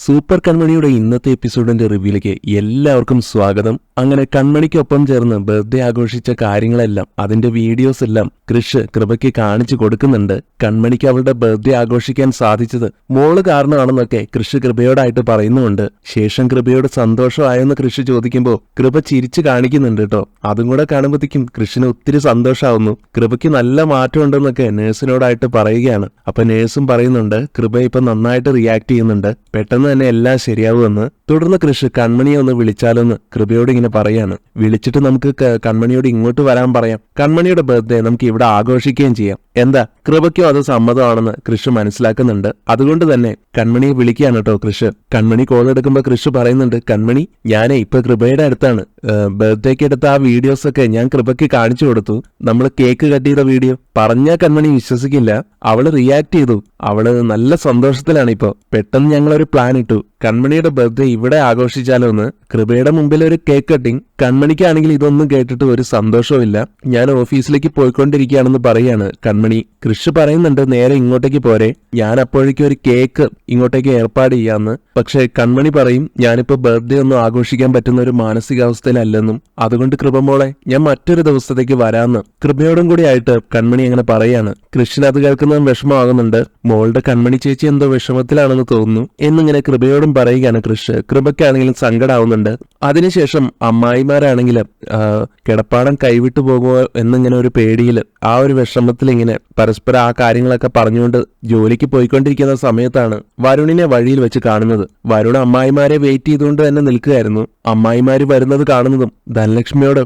Super കൺമണിയുടെ ഇന്നത്തെ എപ്പിസോഡിന്റെ റിവ്യൂയിലേക്ക് എല്ലാവർക്കും സ്വാഗതം. അങ്ങനെ കൺമണിക്കൊപ്പം ചേർന്ന് ബർത്ത്ഡേ ആഘോഷിച്ച കാര്യങ്ങളെല്ലാം അതിന്റെ വീഡിയോസ് എല്ലാം കൃപയ്ക്ക് കാണിച്ചു കൊടുക്കുന്നുണ്ട്. കൺമണിക്ക് അവളുടെ ബർത്ത്ഡേ ആഘോഷിക്കാൻ സാധിച്ചത് മോള് കാരണമാണെന്നൊക്കെ കൃപയോടായിട്ട് പറയുന്നുമുണ്ട്. ശേഷം കൃപയോട് സന്തോഷമായെന്ന് ചോദിക്കുമ്പോൾ കൃപ ചിരിച്ചു കാണിക്കുന്നുണ്ട് കേട്ടോ. അതും കൂടെ കാണുമ്പോഴത്തേക്കും കൃഷിന് ഒത്തിരി സന്തോഷമാവുന്നു. കൃപയ്ക്ക് നല്ല മാറ്റം ഉണ്ടെന്നൊക്കെ നേഴ്സിനോടായിട്ട് പറയുകയാണ്. അപ്പൊ നേഴ്സും പറയുന്നുണ്ട് കൃപ ഇപ്പൊ നന്നായിട്ട് റിയാക്ട് ചെയ്യുന്നുണ്ട്, പെട്ടെന്ന് തന്നെ എല്ലാം ശരിയാവുമെന്ന്. തുടർന്ന് കൺമണിയെ ഒന്ന് വിളിച്ചാലോന്ന് കൃപയോട് ഇങ്ങനെ പറയാണ്. വിളിച്ചിട്ട് നമുക്ക് കൺമണിയോട് ഇങ്ങോട്ട് വരാൻ പറയാം, കൺമണിയുടെ ബർത്ത്ഡേ നമുക്ക് ഇവിടെ ആഘോഷിക്കുകയും ചെയ്യാം. എന്താ, കൃപയ്ക്കും അത് സമ്മതമാണെന്ന് മനസ്സിലാക്കുന്നുണ്ട്. അതുകൊണ്ട് തന്നെ കൺമണിയെ വിളിക്കുകയാണ് കേട്ടോ കൺമണി കോൾ എടുക്കുമ്പോ പറയുന്നുണ്ട്, കൺമണി ഞാനേ ഇപ്പൊ കൃപയുടെ അടുത്താണ്, ബർത്ത്ഡേക്ക് എടുത്ത ആ വീഡിയോസ് ഒക്കെ ഞാൻ കൃപയ്ക്ക് കാണിച്ചു കൊടുത്തു. നമ്മൾ കേക്ക് കട്ട് ചെയ്ത വീഡിയോ പറഞ്ഞാൽ കൺമണി വിശ്വസിക്കില്ല. അവള് റിയാക്ട് ചെയ്തു, അവള് നല്ല സന്തോഷത്തിലാണ് ഇപ്പൊ. പെട്ടെന്ന് ഞങ്ങളൊരു പ്ലാൻ ഇട്ടു, കൺമണിയുടെ ബർത്ത്ഡേ ഇവിടെ ആഘോഷിച്ചാലോ എന്ന്. കൃപയുടെ മുമ്പിൽ ഒരു കേക്ക് കട്ടിങ്. കൺമണിക്കാണെങ്കിൽ ഇതൊന്നും കേട്ടിട്ട് ഒരു സന്തോഷവും ഇല്ല. ഞാൻ ഓഫീസിലേക്ക് പോയിക്കൊണ്ടിരിക്കുകയാണെന്ന് പറയാണ് കൺമണി. പറയുന്നുണ്ട് നേരെ ഇങ്ങോട്ടേക്ക് പോരെ, ഞാൻ അപ്പോഴേക്കും ഒരു കേക്ക് ഇങ്ങോട്ടേക്ക് ഏർപ്പാട് ചെയ്യാന്ന്. പക്ഷെ കൺമണി പറയും ഞാനിപ്പോ ബർത്ത്ഡേ ഒന്നും ആഘോഷിക്കാൻ പറ്റുന്ന ഒരു മാനസികാവസ്ഥയിലല്ലെന്നും, അതുകൊണ്ട് കൃപമോളെ ഞാൻ മറ്റൊരു ദിവസത്തേക്ക് വരാമെന്ന് കൃപയോടും കൂടി ആയിട്ട് കൺമണി അങ്ങനെ പറയാണ്. അത് കേൾക്കുന്നതും വിഷമമാകുന്നുണ്ട്. മോളുടെ കൺമണി ചേച്ചി എന്തോ വിഷമത്തിലാണെന്ന് തോന്നുന്നു എന്നിങ്ങനെ കൃപയോടും പറയുകയാണ്. കൃപയ്ക്കാണെങ്കിലും സങ്കടാവുന്നുണ്ട്. അതിനുശേഷം അമ്മായിമാരാണെങ്കിലും കിടപ്പാടം കൈവിട്ടു പോകുമോ എന്നിങ്ങനെ ഒരു പേടിയിൽ, ആ ഒരു വിഷമത്തിൽ ഇങ്ങനെ പരസ്പരം ആ കാര്യങ്ങളൊക്കെ പറഞ്ഞുകൊണ്ട് ജോലിക്ക് പോയിക്കൊണ്ടിരിക്കുന്ന സമയത്താണ് വരുണിനെ വഴിയിൽ വെച്ച് കാണുന്നത്. വരുൺ അമ്മായിമാരെ വെയിറ്റ് ചെയ്തുകൊണ്ട് തന്നെ നിൽക്കുകയായിരുന്നു. അമ്മായിമാര് വരുന്നത് കാണുന്നതും ധനലക്ഷ്മിയോട്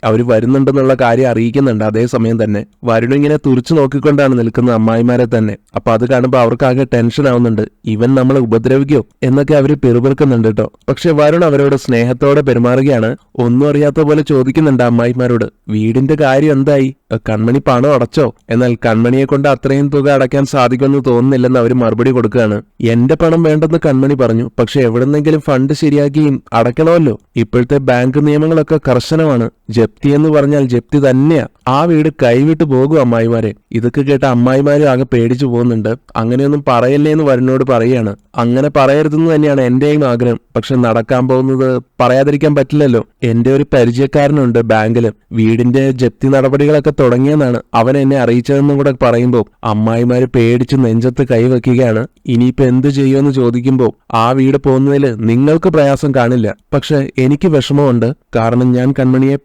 അവര് വരുന്നുണ്ടെന്നുള്ള കാര്യം അറിയിക്കുന്നുണ്ട്. അതേസമയം തന്നെ വരുൺ ഇങ്ങനെ തുറിച്ചു നോക്കിക്കൊണ്ടാണ് നിൽക്കുന്നത് അമ്മായിമാരെ തന്നെ. അപ്പൊ അത് കാണുമ്പോൾ അവർക്കാകെ ടെൻഷൻ ആവുന്നുണ്ട്, ഇവൻ നമ്മളെ ഉപദ്രവിക്കോ എന്നൊക്കെ അവര് പിറുപിറുക്കുന്നുണ്ട് കേട്ടോ. പക്ഷെ വരുൺ അവരോട് സ്നേഹത്തോടെ പെരുമാറുകയാണ്. ഒന്നും അറിയാത്ത പോലെ ചോദിക്കുന്നുണ്ട് അമ്മായിമാരോട്, വീടിന്റെ കാര്യം എന്തായി, കൺമണി പണം അടച്ചോ? എന്നാൽ കൺമണിയെ കൊണ്ട് അത്രയും തുക അടയ്ക്കാൻ സാധിക്കുമെന്ന് തോന്നുന്നില്ലെന്ന് അവർ മറുപടി കൊടുക്കുകയാണ്. എന്റെ പണം വേണ്ടെന്ന് കൺമണി പറഞ്ഞു, പക്ഷെ എവിടെന്നെങ്കിലും ഫണ്ട് ശരിയാക്കിയും അടയ്ക്കണമല്ലോ. ഇപ്പോഴത്തെ ബാങ്ക് നിയമങ്ങളൊക്കെ കർശനമാണ്. ജപ്തി എന്ന് പറഞ്ഞാൽ ജപ്തി തന്നെയാ. ആ വീട് കൈവിട്ടു പോകും അമ്മായിമാരെ. ഇതൊക്കെ കേട്ട അമ്മായിമാരും ആകെ പേടിച്ചു പോകുന്നുണ്ട്. അങ്ങനെയൊന്നും പറയല്ലേ എന്ന് വരുണിനോട് പറയാണ്. അങ്ങനെ പറയരുതെന്ന് തന്നെയാണ് എന്റെയും ആഗ്രഹം, പക്ഷെ നടക്കാൻ പോകുന്നത് പറയാതിരിക്കാൻ പറ്റില്ലല്ലോ. എന്റെ ഒരു പരിചയക്കാരനുണ്ട് ബാങ്കില്, വീടിന്റെ ജപ്തി നടപടികളൊക്കെ തുടങ്ങിയെന്നാണ് അവൻ എന്നെ അറിയിച്ചതെന്നും കൂടെ പറയുമ്പോൾ അമ്മായിമാര് പേടിച്ച് നെഞ്ചത്ത് കൈവയ്ക്കുകയാണ്. ഇനിയിപ്പോ എന്ത് ചെയ്യുമെന്ന് ചോദിക്കുമ്പോൾ ആ വീട് പോകുന്നതിൽ നിങ്ങൾക്ക് പ്രയാസം കാണില്ല, പക്ഷെ എനിക്ക് വിഷമമുണ്ട്. കാരണം ഞാൻ കൺമണിയെ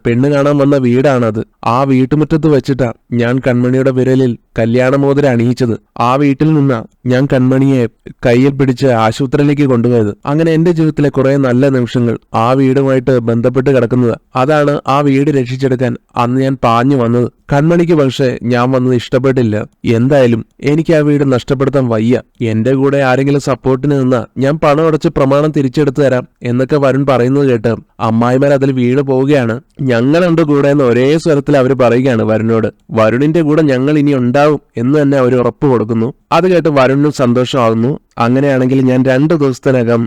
പെണ്ണ് കാണാൻ വന്ന വീടാണത്. ആ വീട്ടുമുറ്റത്ത് വെച്ചിട്ടാ ഞാൻ കൺമണിയുടെ വിരലിൽ കല്യാണമോതിരം അണിയിച്ചത്. ആ വീട്ടിൽ നിന്നാ ഞാൻ കൺമണിയെ കയ്യിൽ പിടിച്ച് ആശുപത്രിയിലേക്ക് കൊണ്ടുപോയത്. അങ്ങനെ എന്റെ ജീവിതത്തിലെ കുറെ നല്ല നിമിഷങ്ങൾ ആ വീടുമായിട്ട് ബന്ധപ്പെട്ട് കിടക്കുന്നത്. അതാണ് ആ വീട് രക്ഷിച്ചെടുക്കാൻ അന്ന് ഞാൻ പാഞ്ഞു വന്നത്. കൺമണിക്ക് പക്ഷെ ഞാൻ വന്നത് ഇഷ്ടപ്പെട്ടില്ല. എന്തായാലും എനിക്ക് ആ വീട് നഷ്ടപ്പെടുത്താൻ വയ്യ. എന്റെ കൂടെ ആരെങ്കിലും സപ്പോർട്ടിന് നിന്നാ ഞാൻ പണം അടച്ച് പ്രമാണം തിരിച്ചെടുത്തു തരാം എന്നൊക്കെ വരുൺ പറയുന്നത് കേട്ട് അമ്മായിമാർ അതിൽ വീണ് പോവുകയാണ്. ഞങ്ങളുണ്ട് കൂടെ എന്ന് ഒരേ സ്വരത്തിൽ അവർ പറയുകയാണ് വരുണിനോട്. വരുണിന്റെ കൂടെ ഞങ്ങൾ ഇനി ഉണ്ടാവും എന്ന് തന്നെ അവർ ഉറപ്പ് കൊടുക്കുന്നു. അത് കേട്ട് വരുണിനും സന്തോഷമാകുന്നു. അങ്ങനെയാണെങ്കിൽ ഞാൻ 2 ദിവസത്തിനകം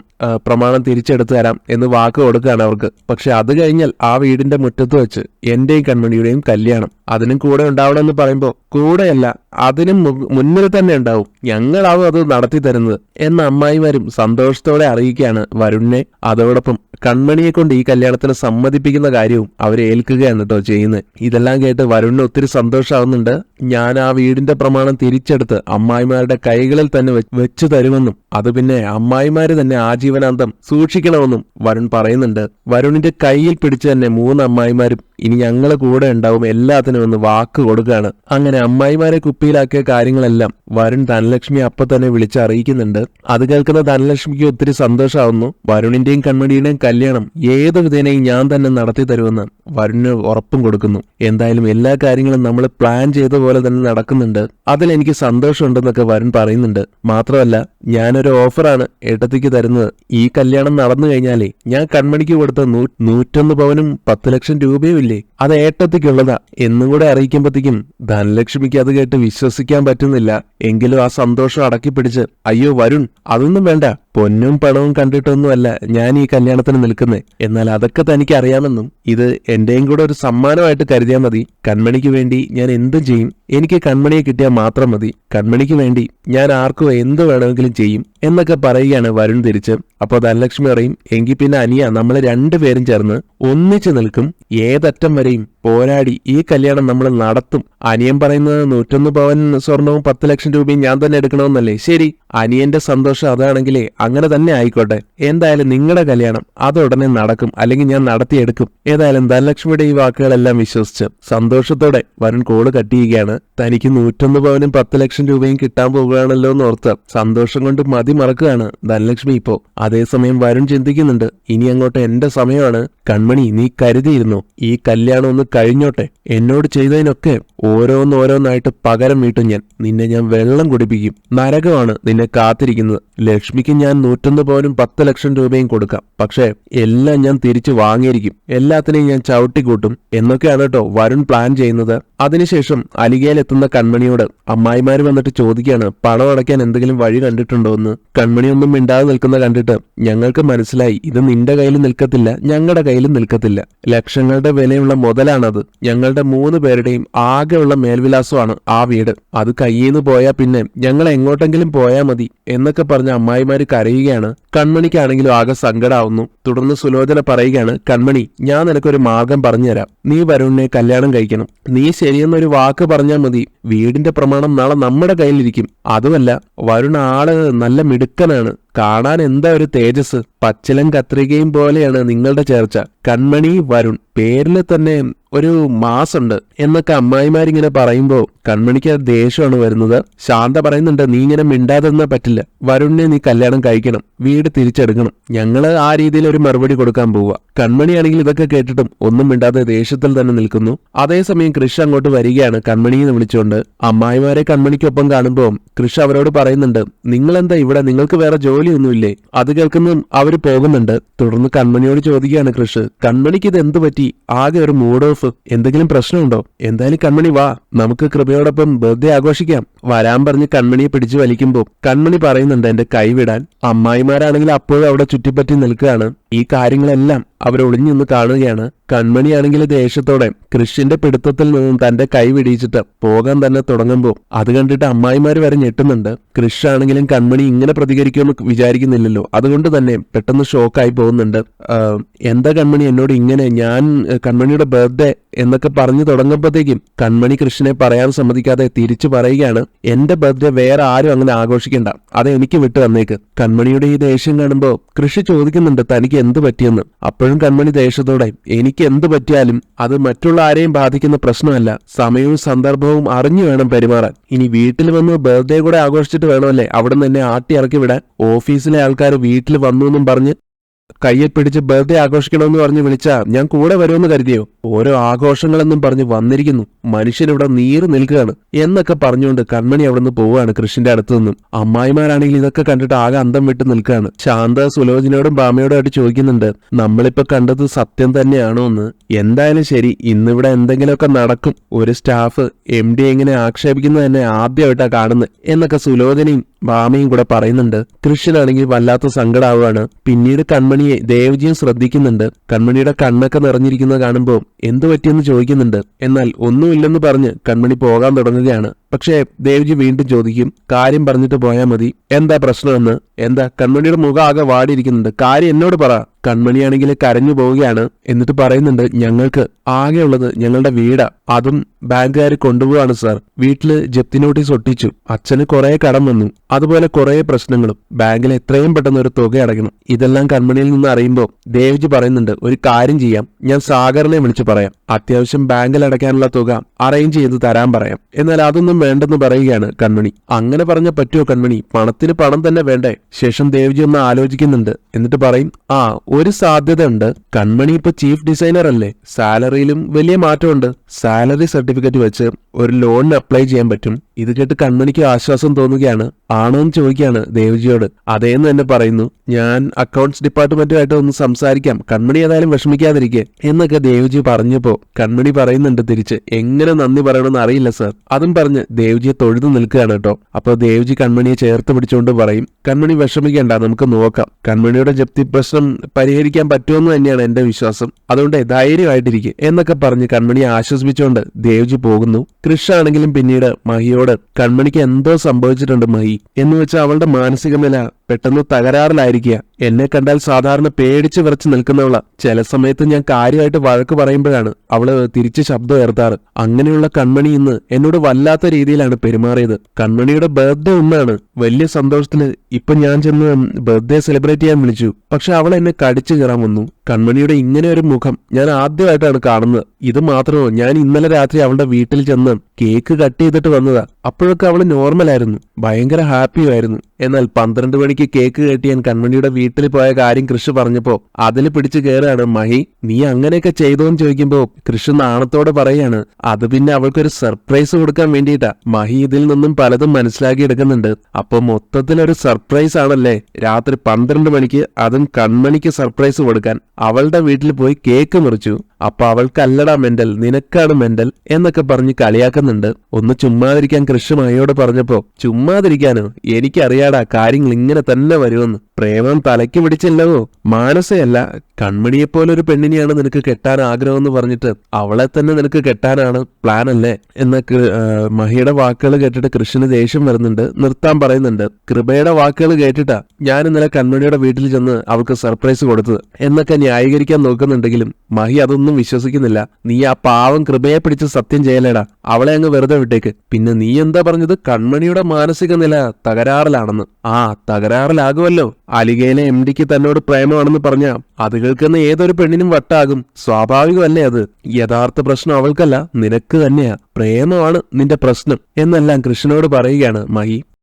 പ്രമാണം തിരിച്ചെടുത്തു തരാം എന്ന് വാക്ക് കൊടുക്കുകയാണ് അവർക്ക്. പക്ഷെ അത് കഴിഞ്ഞാൽ ആ വീടിന്റെ മുറ്റത്ത് വെച്ച് എന്റെയും കൺമണിയുടെയും കല്യാണം, അതിനും കൂടെ ഉണ്ടാവണമെന്ന് പറയുമ്പോ കൂടെയല്ല അതിനും മുന്നിൽ തന്നെ ഉണ്ടാവും, ഞങ്ങളാവും അത് നടത്തി തരുന്നത് എന്ന അമ്മായിമാരും സന്തോഷത്തോടെ അറിയിക്കുകയാണ് വരുണിനെ. അതോടൊപ്പം കൺമണിയെ കൊണ്ട് ഈ കല്യാണത്തിന് സമ്മതിപ്പിക്കുന്ന കാര്യവും അവരെ ഏൽക്കുകയാണ് കേട്ടോ ചെയ്യുന്നത്. ഇതെല്ലാം കേട്ട് വരുണിന് ഒത്തിരി സന്തോഷമാവുന്നുണ്ട്. ഞാൻ ആ വീടിന്റെ പ്രമാണം തിരിച്ചെടുത്ത് അമ്മായിമാരുടെ കൈകളിൽ തന്നെ വെച്ചു തരുമെന്നും, അത് പിന്നെ അമ്മായിമാര് തന്നെ ആജീവനാന്തം സൂക്ഷിക്കണമെന്നും വരുൺ പറയുന്നുണ്ട്. വരുണിന്റെ കയ്യിൽ പിടിച്ച് തന്നെ 3 അമ്മായിമാരും ഇനി ഞങ്ങളെ കൂടെ ഉണ്ടാവും എല്ലാത്തിനും എന്ന് വാക്ക് കൊടുക്കുകയാണ്. അങ്ങനെ അമ്മായിമാരെ കുപ്പിയിലാക്കിയ കാര്യങ്ങളെല്ലാം വരുൺ ധനലക്ഷ്മി അപ്പൊ തന്നെ വിളിച്ചറിയിക്കുന്നുണ്ട്. അത് കേൾക്കുന്ന ധനലക്ഷ്മിക്ക് ഒത്തിരി സന്തോഷമാവുന്നു. വരുണിന്റെയും കൺമണിയുടെയും കല്യാണം ഏത് വിധേനയും ഞാൻ തന്നെ നടത്തി തരുമെന്ന് വരുണിന് ഉറപ്പും കൊടുക്കുന്നു. എന്തായാലും എല്ലാ കാര്യങ്ങളും നമ്മൾ പ്ലാൻ ചെയ്ത പോലെ തന്നെ നടക്കുന്നുണ്ട്, അതിൽ എനിക്ക് സന്തോഷമുണ്ടെന്നൊക്കെ വരുൺ പറയുന്നുണ്ട്. മാത്രമല്ല ഞാനൊരു ഓഫറാണ് ഏട്ടത്തിക്ക് തരുന്നത്. ഈ കല്യാണം നടന്നു കഴിഞ്ഞാലേ ഞാൻ കൺമണിക്ക് കൊടുത്ത 101 പവനും 10 ലക്ഷം രൂപയും ഇല്ലേ, അത് ഏട്ടത്തിക്കുള്ളതാ എന്നും കൂടെ അറിയിക്കുമ്പോഴത്തേക്കും ധനലക്ഷ്മിക്ക് അത് കേട്ട് വിശ്വസിക്കാൻ പറ്റുന്നില്ല. എങ്കിലും ആ സന്തോഷം അടക്കിപ്പിടിച്ച്, അയ്യോ വരുൺ, അതൊന്നും വേണ്ട, പൊന്നും പണവും കണ്ടിട്ടൊന്നുമല്ല ഞാൻ ഈ കല്യാണത്തിന് നിൽക്കുന്നത്. എന്നാൽ അതൊക്കെ തനിക്ക് അറിയാമെന്നും ഇത് എന്റെയും കൂടെ ഒരു സമ്മാനമായിട്ട് കരുതിയാൽ മതി. കൺമണിക്ക് വേണ്ടി ഞാൻ എന്തും ചെയ്യും. എനിക്ക് കൺമണിയെ കിട്ടിയാൽ മാത്രം മതി. കൺമണിക്ക് വേണ്ടി ഞാൻ ആർക്കും എന്ത് വേണമെങ്കിലും ചെയ്യും എന്നൊക്കെ പറയുകയാണ് വരുൺ തിരിച്ച്. അപ്പൊ ധനലക്ഷ്മി പറയും, എങ്കിൽ പിന്നെ അനിയ, നമ്മൾ രണ്ടുപേരും ചേർന്ന് ഒന്നിച്ചു നിൽക്കും, ഏതറ്റം വരെയും പോരാടി ഈ കല്യാണം നമ്മൾ നടത്തും. അനിയൻ പറയുന്നത് 101 പവൻ സ്വർണവും 10 ലക്ഷം രൂപയും ഞാൻ തന്നെ എടുക്കണമെന്നല്ലേ? ശരി, അനിയന്റെ സന്തോഷം അതാണെങ്കിലേ അങ്ങനെ തന്നെ ആയിക്കോട്ടെ. എന്തായാലും നിങ്ങളുടെ കല്യാണം അത് ഉടനെ നടക്കും, അല്ലെങ്കിൽ ഞാൻ നടത്തിയെടുക്കും. ഏതായാലും ധനലക്ഷ്മിയുടെ ഈ വാക്കുകളെല്ലാം വിശ്വസിച്ച് സന്തോഷത്തോടെ വരുൺ കോള് കട്ട് ചെയ്യുകയാണ്. തനിക്ക് 101 പവനും 10 ലക്ഷം രൂപയും കിട്ടാൻ പോകുകയാണല്ലോ എന്നോർത്ത് സന്തോഷം കൊണ്ട് മതി മറക്കുകയാണ് ധനലക്ഷ്മി ഇപ്പോ. അതേസമയം വരുൺ ചിന്തിക്കുന്നുണ്ട്, ഇനി അങ്ങോട്ട് എന്റെ സമയമാണ്. കൺമണി, നീ കരുതിയിരുന്നു ഈ കല്യാണം ഒന്ന് കഴിഞ്ഞോട്ടെ. എന്നോട് ചെയ്തതിനൊക്കെ ഓരോന്നോരോന്നായിട്ട് പകരം വീട്ടും ഞാൻ. നിന്നെ ഞാൻ വെള്ളം കുടിപ്പിക്കും. നരകമാണ് നിന്നെ കാത്തിരിക്കുന്നത്. ലക്ഷ്മിക്ക് ഞാൻ 101 പവനും 10 ലക്ഷം രൂപയും കൊടുക്കാം. പക്ഷേ എല്ലാം ഞാൻ തിരിച്ചു വാങ്ങിയിരിക്കും. എല്ലാത്തിനെയും ഞാൻ ചവിട്ടിക്കൂട്ടും എന്നൊക്കെയാണ് കേട്ടോ വരുൺ പ്ലാൻ ചെയ്യുന്നത്. അതിനുശേഷം അലികയിലെത്തുന്ന കൺമണിയോട് അമ്മായിമാര് വന്നിട്ട് ചോദിക്കുകയാണ്, പണം അടയ്ക്കാൻ എന്തെങ്കിലും വഴി കണ്ടിട്ടുണ്ടോ എന്ന്. കൺമണിയൊന്നും മിണ്ടാതെ നിൽക്കുന്ന കണ്ടിട്ട്, ഞങ്ങൾക്ക് മനസ്സിലായി, ഇത് നിന്റെ കയ്യിൽ നിൽക്കത്തില്ല, ഞങ്ങളുടെ കയ്യിലും നിൽക്കത്തില്ല. ലക്ഷങ്ങളുടെ വിലയുള്ള മുതലാണത്. ഞങ്ങളുടെ 3 പേരുടെയും ആകെയുള്ള മേൽവിലാസമാണ് ആ വീട്. അത് കയ്യിൽ നിന്ന് പോയാൽ പിന്നെ ഞങ്ങൾ എങ്ങോട്ടെങ്കിലും പോയാൽ മതി എന്നൊക്കെ പറഞ്ഞ അമ്മായിമാര് കരയുകയാണ്. കൺമണിക്കാണെങ്കിലും ആകെ സങ്കടാവുന്നു. തുടർന്ന് സുലോചന പറയുകയാണ്, കൺമണി, ഞാൻ നിനക്കൊരു മാർഗം പറഞ്ഞുതരാം. നീ വരുണിനെ കല്യാണം കഴിക്കണം. നീ ശരിയെന്നൊരു വാക്ക് പറഞ്ഞാൽ മതി. വീടിന്റെ പ്രമാണം നാളെ നമ്മുടെ കയ്യിലിരിക്കും. അതുമല്ല, വരുൺ ആള് നല്ല മിടുക്കനാണ്. കാണാൻ എന്താ ഒരു തേജസ്. പച്ചിലം കത്രികയും പോലെയാണ് നിങ്ങളുടെ ചേർച്ച. കൺമണി വരുൺ, പേരില് തന്നെ ഒരു മാസുണ്ട് എന്നൊക്കെ അമ്മായിമാരിങ്ങനെ പറയുമ്പോ കൺമണിക്ക് ദേഷ്യമാണ് വരുന്നത്. ശാന്ത പറയുന്നുണ്ട്, നീ ഇങ്ങനെ മിണ്ടാതെന്നാ പറ്റില്ല. വരുണിനെ നീ കല്യാണം കഴിക്കണം, വീട് തിരിച്ചെടുക്കണം. ഞങ്ങള് ആ രീതിയിൽ ഒരു മറുപടി കൊടുക്കാൻ പോവുക. കൺമണിയാണെങ്കിൽ ഇതൊക്കെ കേട്ടിട്ടും ഒന്നും മിണ്ടാതെ ദേഷ്യത്തിൽ തന്നെ നിൽക്കുന്നു. അതേസമയം കൃഷ് അങ്ങോട്ട് വരികയാണ് കൺമണിയെ വിളിച്ചുകൊണ്ട്. അമ്മായിമാരെ കൺമണിക്കൊപ്പം കാണുമ്പോ കൃഷ് അവരോട് പറയുന്നുണ്ട്, നിങ്ങളെന്താ ഇവിടെ? നിങ്ങൾക്ക് വേറെ ജോലിയൊന്നുമില്ലേ? അത് കേൾക്കുന്നു അവര് പോകുന്നുണ്ട്. തുടർന്ന് കൺമണിയോട് ചോദിക്കുകയാണ് കൃഷ്, കൺമണിക്ക് ഇത് എന്ത് പറ്റി? ആകെ ഒരു മൂഡ് ഓഫ്. എന്തെങ്കിലും പ്രശ്നമുണ്ടോ? എന്തായാലും കൺമണി വാ, നമുക്ക് കൃപയോടൊപ്പം ബർത്ത്ഡേ ആഘോഷിക്കാം. വരാൻ പറഞ്ഞ് കൺമണിയെ പിടിച്ചു വലിക്കുമ്പോ കൺമണി പറയുന്നുണ്ട് എന്റെ കൈവിടാൻ. അമ്മായിമാരാണെങ്കിൽ അപ്പോഴും അവിടെ ചുറ്റിപ്പറ്റി നിൽക്കുകയാണ്. ഈ കാര്യങ്ങളെല്ലാം അവരൊളിഞ്ഞൊന്ന് കാണുകയാണ്. കൺമണിയാണെങ്കിൽ ദേഷ്യത്തോടെ കൃഷിന്റെ പിടുത്തത്തിൽ നിന്നും തന്റെ കൈ വിടിയിച്ചിട്ട് പോകാൻ തന്നെ തുടങ്ങുമ്പോൾ അത് കണ്ടിട്ട് അമ്മായിമാര് വരെ ഞെട്ടുന്നുണ്ട്. കൃഷ് ആണെങ്കിലും കൺമണി ഇങ്ങനെ പ്രതികരിക്കുമെന്ന് വിചാരിക്കുന്നില്ലല്ലോ. അതുകൊണ്ട് തന്നെ പെട്ടെന്ന് ഷോക്കായി പോകുന്നുണ്ട്. എന്താ കൺമണി എന്നോട് ഇങ്ങനെ? ഞാൻ കൺമണിയുടെ ബർത്ത്ഡേ എന്നൊക്കെ പറഞ്ഞു തുടങ്ങുമ്പോഴത്തേക്കും കൺമണി കൃഷ്ണനെ പറയാൻ സമ്മതിക്കാതെ തിരിച്ചു പറയുകയാണ്, എന്റെ ബർത്ത്ഡേ വേറെ ആരും അങ്ങനെ ആഘോഷിക്കണ്ട, അത് എനിക്ക് വിട്ടു തന്നേക്ക്. കൺമണിയുടെ ഈ ദേഷ്യം കാണുമ്പോ കൃഷി ചോദിക്കുന്നുണ്ട് തനിക്ക് എന്ത് പറ്റിയെന്ന്. അപ്പോഴും കൺമണി ദേഷ്യത്തോടെ, എനിക്ക് എന്ത് പറ്റിയാലും അത് മറ്റുള്ള ആരെയും ബാധിക്കുന്ന പ്രശ്നമല്ല. സമയവും സന്ദർഭവും അറിഞ്ഞു വേണം പെരുമാറാൻ. ഇനി വീട്ടിൽ വന്ന് ബർത്ത്ഡേ കൂടെ ആഘോഷിച്ചിട്ട് വേണമല്ലേ അവിടെ നിന്ന് എന്നെ ആട്ടി ഇറക്കി വിടാൻ? ഓഫീസിലെ ആൾക്കാർ വീട്ടിൽ വന്നു എന്നും പറഞ്ഞ് കയ്യിൽ പിടിച്ച് ബർത്ത്ഡേ ആഘോഷിക്കണമെന്ന് പറഞ്ഞ് വിളിച്ചാ ഞാൻ കൂടെ വരുമെന്ന് കരുതിയോ? ഓരോ ആഘോഷങ്ങളെന്നും പറഞ്ഞ് വന്നിരിക്കുന്നു, മനുഷ്യനിവിടെ നീറ് നിൽക്കുകയാണ് എന്നൊക്കെ പറഞ്ഞുകൊണ്ട് കൺമണി അവിടെ നിന്ന് പോവുകയാണ് കൃഷിന്റെ അടുത്തു നിന്നും. അമ്മായിമാരാണെങ്കിൽ ഇതൊക്കെ കണ്ടിട്ട് ആകെ അന്തം വിട്ട് നിൽക്കുകയാണ്. ശാന്ത സുലോചനയോടും ബാമയോടും ആയിട്ട് ചോദിക്കുന്നുണ്ട്, നമ്മളിപ്പോ കണ്ടത് സത്യം തന്നെയാണോ എന്ന്. എന്തായാലും ശരി, ഇന്നിവിടെ എന്തെങ്കിലുമൊക്കെ നടക്കും. ഒരു സ്റ്റാഫ് MD എങ്ങനെ ആക്ഷേപിക്കുന്നത് തന്നെ ആദ്യമായിട്ടാ കാണുന്നത് എന്നൊക്കെ സുലോചനയും ബാമയും കൂടെ പറയുന്നുണ്ട്. കൃഷ്ണനാണെങ്കിൽ വല്ലാത്ത സങ്കടാവുകയാണ്. പിന്നീട് കൺമണിയെ ദേവജിയും ശ്രദ്ധിക്കുന്നുണ്ട്. കൺമണിയുടെ കണ്ണൊക്കെ നിറഞ്ഞിരിക്കുന്നത് കാണുമ്പോൾ എന്തു പറ്റിയെന്ന് ചോദിക്കുന്നുണ്ട്. എന്നാൽ ഒന്നുമില്ലെന്ന് പറഞ്ഞ് കൺമണി പോകാൻ തുടങ്ങുകയാണ്. പക്ഷേ ദേവജി വീണ്ടും ചോദിക്കും, കാര്യം പറഞ്ഞിട്ട് പോയാൽ മതി, എന്താ പ്രശ്നമെന്ന്. എന്താ? കൺമണിയുടെ മുഖം ആകെ വാടിയിരിക്കുന്നുണ്ട്. കാര്യം എന്നോട് പറ. കൺമണിയാണെങ്കിൽ കരഞ്ഞു പോവുകയാണ്. എന്നിട്ട് പറയുന്നുണ്ട്, ഞങ്ങൾക്ക് ആകെയുള്ളത് ഞങ്ങളുടെ വീടാ, അതും ബാങ്കുകാർ കൊണ്ടുപോവാണ് സാർ. വീട്ടില് ജപ്തി നോട്ടീസ് ഒട്ടിച്ചു. അച്ഛന് കുറെ കടം വന്നു. അതുപോലെ കുറെ പ്രശ്നങ്ങളും. ബാങ്കിൽ എത്രയും പെട്ടെന്ന് ഒരു തുക അടയ്ക്കണം. ഇതെല്ലാം കൺമണിയിൽ നിന്ന് അറിയുമ്പോൾ ദേവജി പറയുന്നുണ്ട്, ഒരു കാര്യം ചെയ്യാം, ഞാൻ സാഗറിനെ വിളിച്ചു പറയാം. അത്യാവശ്യം ബാങ്കിൽ അടയ്ക്കാനുള്ള തുക അറേഞ്ച് ചെയ്ത് തരാൻ പറയാം. എന്നാൽ അതൊന്നും വേണ്ടെന്ന് പറയുകയാണ് കൺമണി. അങ്ങനെ പറഞ്ഞ പറ്റുമോ കൺമണി? പണത്തിന് പണം തന്നെ വേണ്ടേ? ശേഷം ദേവജി ഒന്ന് ആലോചിക്കുന്നുണ്ട്. എന്നിട്ട് പറയും, ആ ഒരു സാധ്യത ഉണ്ട്. കൺമണി ഇപ്പൊ ചീഫ് ഡിസൈനർ അല്ലേ, സാലറിയിലും വലിയ മാറ്റമുണ്ട്. സാലറി സർട്ടിഫിക്കറ്റ് വെച്ച് ഒരു ലോണിന് അപ്ലൈ ചെയ്യാൻ പറ്റും. ഇത് കേട്ട് കൺമണിക്ക് ആശ്വാസം തോന്നുകയാണ്. ആണോ എന്ന് ചോദിക്കുകയാണ് ദേവ്ജിയോട്. അതേന്ന് തന്നെ പറയുന്നു. ഞാൻ അക്കൗണ്ട്സ് ഡിപ്പാർട്ട്മെന്റുമായിട്ട് ഒന്ന് സംസാരിക്കാം, കൺമണി ഏതായാലും വിഷമിക്കാതിരിക്കെ എന്നൊക്കെ ദേവ്ജി പറഞ്ഞപ്പോ കൺമണി പറയുന്നുണ്ട് തിരിച്ച്, എങ്ങനെ നന്ദി പറയണമെന്ന് അറിയില്ല സർ. അതും പറഞ്ഞ് ദേവ്ജിയെ തൊഴുതു നിൽക്കുകയാണ് കേട്ടോ. അപ്പൊ ദേവ്ജി കൺമണിയെ ചേർത്ത് പിടിച്ചുകൊണ്ട് പറയും, കൺമണി വിഷമിക്കേണ്ട, നമുക്ക് നോക്കാം. കൺമണിയുടെ ജപ്തി പ്രശ്നം പരിഹരിക്കാൻ പറ്റുമെന്ന് തന്നെയാണ് എന്റെ വിശ്വാസം. അതുകൊണ്ട് ധൈര്യമായിട്ടിരിക്കും എന്നൊക്കെ പറഞ്ഞ് കൺമണിയെ ആശ്വസിപ്പിച്ചുകൊണ്ട് ദേവ്ജി പോകുന്നു. കൃഷ് ആണെങ്കിലും പിന്നീട് മഹിയോട്, കൺമണിക്ക് എന്തോ സംഭവിച്ചിട്ടുണ്ട് മഹി, എന്ന് വെച്ചാൽ അവളുടെ മാനസിക നില പെട്ടെന്ന് തകരാറിലായിരിക്കുക. എന്നെ കണ്ടാൽ സാധാരണ പേടിച്ച് വിറച്ച് നിൽക്കുന്നവള. ചില സമയത്ത് ഞാൻ കാര്യമായിട്ട് വഴക്ക് പറയുമ്പോഴാണ് അവള് തിരിച്ച് ശബ്ദം ഉയർത്താറ്. അങ്ങനെയുള്ള കൺമണി ഇന്ന് എന്നോട് വല്ലാത്ത രീതിയിലാണ് പെരുമാറിയത്. കൺമണിയുടെ ബർത്ത്ഡേ ഒന്നാണ്. വലിയ സന്തോഷത്തില് ഇപ്പൊ ഞാൻ ചെന്ന് ബർത്ത്ഡേ സെലിബ്രേറ്റ് ചെയ്യാൻ വിളിച്ചു. പക്ഷെ അവൾ എന്നെ കടിച്ചു കയറാൻ വന്നു. കൺമണിയുടെ ഇങ്ങനെ ഒരു മുഖം ഞാൻ ആദ്യമായിട്ടാണ് കാണുന്നത്. ഇത് മാത്രമോ, ഞാൻ ഇന്നലെ രാത്രി അവളുടെ വീട്ടിൽ ചെന്ന് കേക്ക് കട്ട് ചെയ്തിട്ട് വന്നതാ. അപ്പോഴൊക്കെ അവള് നോർമലായിരുന്നു, ഭയങ്കര ഹാപ്പിയായിരുന്നു. എന്നാൽ 12 മണിക്ക് കേക്ക് കെട്ടിയാൻ കൺമണിയുടെ വീട്ടിൽ പോയ കാര്യം കൃഷ് പറഞ്ഞപ്പോ അതിൽ പിടിച്ചു കയറാണ് മഹി. നീ അങ്ങനെയൊക്കെ ചെയ്തോന്ന് ചോദിക്കുമ്പോ കൃഷ് നാണത്തോടെ പറയാണ്, അത് പിന്നെ അവൾക്കൊരു സർപ്രൈസ് കൊടുക്കാൻ വേണ്ടിയിട്ടാ. മഹി ഇതിൽ നിന്നും പലതും മനസ്സിലാക്കി എടുക്കുന്നുണ്ട്. അപ്പൊ മൊത്തത്തിലൊരു സർപ്രൈസ് ആണല്ലേ. രാത്രി 12 മണിക്ക്, അതും കൺമണിക്ക് സർപ്രൈസ് കൊടുക്കാൻ അവളുടെ വീട്ടിൽ പോയി കേക്ക് മുറിച്ചു. അപ്പൊ അവൾക്കല്ലടാ മെന്റൽ, നിനക്കാണ് മെന്റൽ എന്നൊക്കെ പറഞ്ഞ് കളിയാക്കുന്നുണ്ട്. ഒന്ന് ചുമ്മാതിരിക്കാൻ കൃഷ് മഹിയോട് പറഞ്ഞപ്പോ, ചുമ്മാതിരിക്കാനോ, എനിക്കറിയാടാ കാര്യങ്ങൾ ഇങ്ങനെ തന്നെ വരുമെന്ന്. പ്രേമം തലയ്ക്ക് പിടിച്ചില്ലവോ. മാനസയല്ല, കൺമണിയെപ്പോലൊരു പെണ്ണിനെയാണ് നിനക്ക് കെട്ടാൻ ആഗ്രഹം എന്ന് പറഞ്ഞിട്ട് അവളെ തന്നെ നിനക്ക് കെട്ടാനാണ് പ്ലാൻ അല്ലേ എന്നൊക്കെ മഹിയുടെ വാക്കുകൾ കേട്ടിട്ട് കൃഷ്ണന് ദേഷ്യം വരുന്നുണ്ട്. നിർത്താൻ പറയുന്നുണ്ട്. കൃപയുടെ വാക്കുകൾ കേട്ടിട്ടാ ഞാൻ ഇന്നലെ കൺമണിയുടെ വീട്ടിൽ ചെന്ന് അവൾക്ക് സർപ്രൈസ് കൊടുത്തത് എന്നൊക്കെ ന്യായീകരിക്കാൻ നോക്കുന്നുണ്ടെങ്കിലും മഹി അതൊന്നും വിശ്വസിക്കുന്നില്ല. നീ ആ പാവം കൃപയെ പിടിച്ച് സത്യം ചെയ്യലേടാ, അവളെ അങ്ങ് വെറുതെ വിട്ടേക്ക്. പിന്നെ നീ എന്താ പറഞ്ഞത്, കൺമണിയുടെ മാനസിക നില തകരാറിലാണെന്ന്. ആ, തകരാറിലാകുമല്ലോ. അലിഗയിലെ MDക്ക് തന്നോട് പ്രേമമാണെന്ന് പറഞ്ഞ അത് കേൾക്കുന്ന ഏതൊരു പെണ്ണിനും വട്ടാകും. സ്വാഭാവികമല്ലേ അത്. യഥാർത്ഥ പ്രശ്നം അവൾക്കല്ല, നിനക്ക് തന്നെയാ. പ്രേമമാണ് നിന്റെ പ്രശ്നം എന്നെല്ലാം കൃഷ്ണനോട് പറയുകയാണ് മഹി.